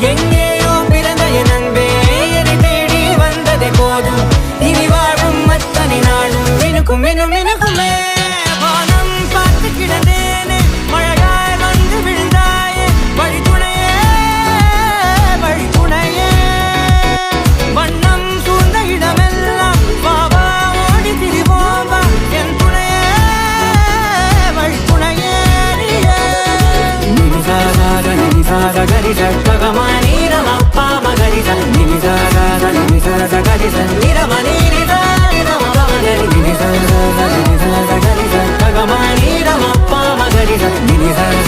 எங்கேயோ பிறந்த என் அன்பே என்னை தேடி வந்ததே போதும் இனி வாழும் அத்தனை நாளும் மினுக்கும் மினும் மினுக்குமே வானம் பார்த்து கிடந்தேனே மழையாய் வந்து விழுந்தாயே வழித்துணையே வழித்துணையே வண்ணம் சூழ்ந்த இடமெல்லாம் பாவா ஓடி திரிவோம் வா என் துணையே வழித்துணையே நினிசாத கரிச ககமானி ரமப்பா மகரிச நினிசாத கரிச நிரமணி நினிசாத கரிச ககமானி ரமப்பா மகரிச நினிசாத